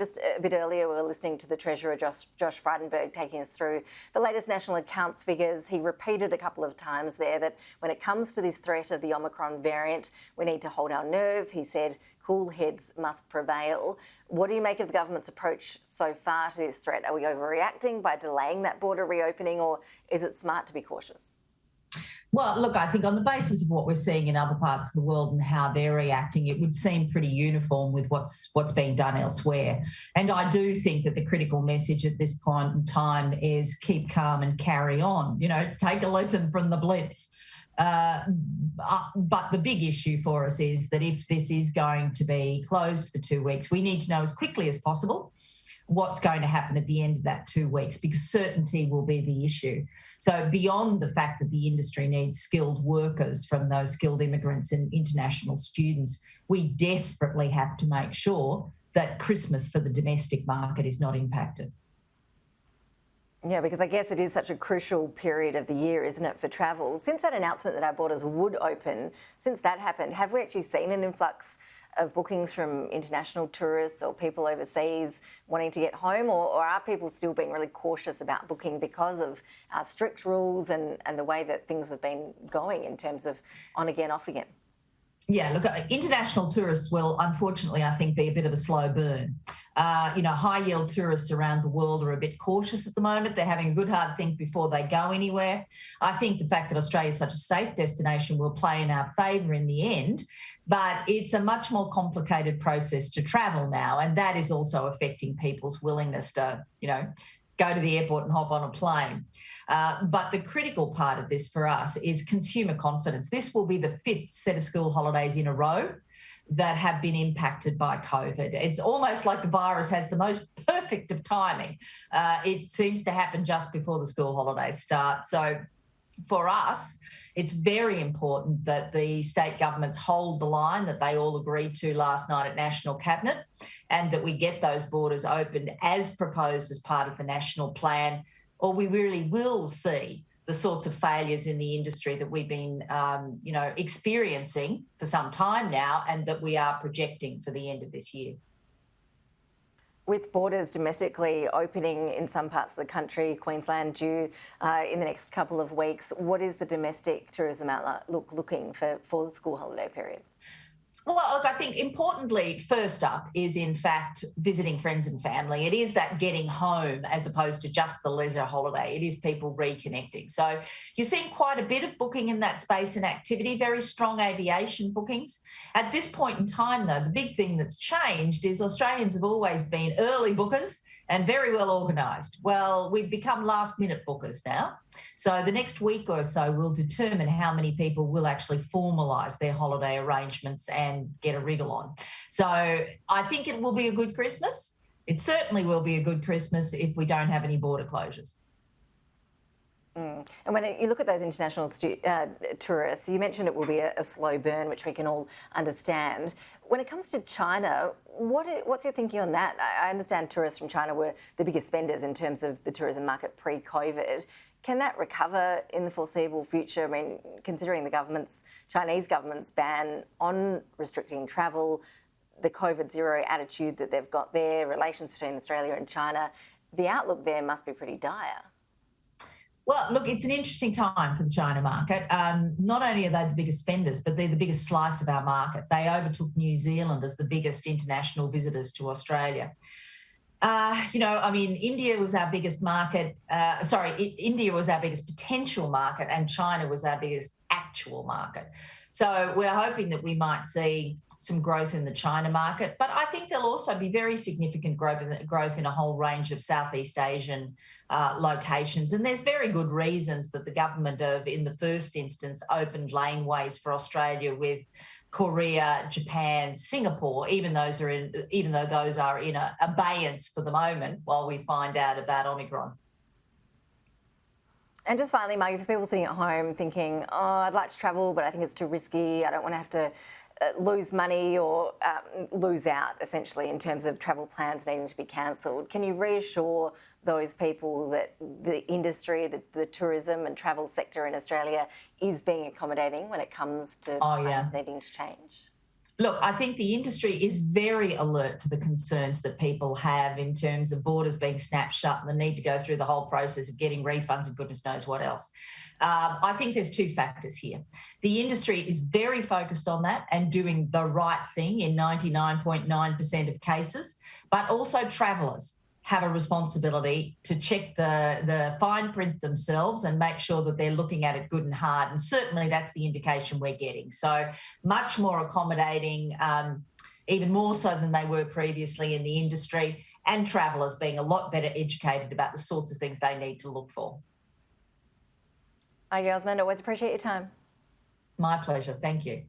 Just a bit earlier, we were listening to the Treasurer, Josh Frydenberg, taking us through the latest national accounts figures. He repeated a couple of times there that when it comes to this threat of the Omicron variant, we need to hold our nerve. He said cool heads must prevail. What do you make of the government's approach so far to this threat? Are we overreacting by delaying that border reopening, or is it smart to be cautious? Well, look, I think on the basis of what we're seeing in other parts of the world and how they're reacting, it would seem pretty uniform with what's being done elsewhere. And I do think that the critical message at this point in time is keep calm and carry on. Take a lesson from the Blitz. But the big issue for us is that if this is going to be closed for 2 weeks, we need to know as quickly as possible what's going to happen at the end of that 2 weeks, because certainty will be the issue. So beyond the fact that the industry needs skilled workers from those skilled immigrants and international students, we desperately have to make sure that Christmas for the domestic market is not impacted. Yeah, because I guess it is such a crucial period of the year, isn't it, for travel? Since that announcement that our borders would open, since that happened, have we actually seen an influx of bookings from international tourists or people overseas wanting to get home, or are people still being really cautious about booking because of our strict rules and the way that things have been going in terms of on again, off again? Yeah, look, international tourists will, unfortunately, I think, be a bit of a slow burn. High-yield tourists around the world are a bit cautious at the moment. They're having a good hard think before they go anywhere. I think the fact that Australia is such a safe destination will play in our favour in the end, but it's a much more complicated process to travel now, and that is also affecting people's willingness to, go to the airport and hop on a plane. But the critical part of this for us is consumer confidence. This will be the 5th set of school holidays in a row that have been impacted by COVID. It's almost like the virus has the most perfect of timing. It seems to happen just before the school holidays start. So for us, it's very important that the state governments hold the line that they all agreed to last night at National Cabinet, and that we get those borders opened as proposed as part of the national plan, or we really will see the sorts of failures in the industry that we've been, experiencing for some time now, and that we are projecting for the end of this year. With borders domestically opening in some parts of the country, Queensland due in the next couple of weeks, what is the domestic tourism outlook looking for the school holiday period? Well, look, I think importantly, first up is in fact visiting friends and family. It is that getting home as opposed to just the leisure holiday. It is people reconnecting. So you're seeing quite a bit of booking in that space and activity, very strong aviation bookings. At this point in time, though, the big thing that's changed is Australians have always been early bookers and very well organised. Well, we've become last-minute bookers now. So the next week or so will determine how many people will actually formalise their holiday arrangements and get a wriggle on. So I think it will be a good Christmas. It certainly will be a good Christmas if we don't have any border closures. And when you look at those international tourists, you mentioned it will be a slow burn, which we can all understand. When it comes to China, what's your thinking on that? I understand tourists from China were the biggest spenders in terms of the tourism market pre-COVID. Can that recover in the foreseeable future? I mean, considering the Chinese government's ban on restricting travel, the COVID zero attitude that they've got there, relations between Australia and China, the outlook there must be pretty dire. Well, look, it's an interesting time for the China market. Not only are they the biggest spenders, but they're the biggest slice of our market. They overtook New Zealand as the biggest international visitors to Australia. India was our biggest market. India was our biggest potential market, and China was our biggest actual market. So we're hoping that we might see some growth in the China market, but I think there'll also be very significant growth in a whole range of Southeast Asian locations. And there's very good reasons that the government have, in the first instance, opened laneways for Australia with Korea, Japan, Singapore, even though those are in abeyance for the moment while we find out about Omicron. And just finally, Margy, for people sitting at home thinking, I'd like to travel, but I think it's too risky, I don't want to have to lose money or lose out, essentially, in terms of travel plans needing to be cancelled. Can you reassure those people that the industry, the tourism and travel sector in Australia is being accommodating when it comes to plans needing to change? Look, I think the industry is very alert to the concerns that people have in terms of borders being snapped shut and the need to go through the whole process of getting refunds and goodness knows what else. I think there's two factors here. The industry is very focused on that and doing the right thing in 99.9% of cases, but also travellers have a responsibility to check the fine print themselves and make sure that they're looking at it good and hard. And certainly that's the indication we're getting. So much more accommodating, even more so than they were previously in the industry, and travellers being a lot better educated about the sorts of things they need to look for. Margy, Osmond, always appreciate your time. My pleasure. Thank you.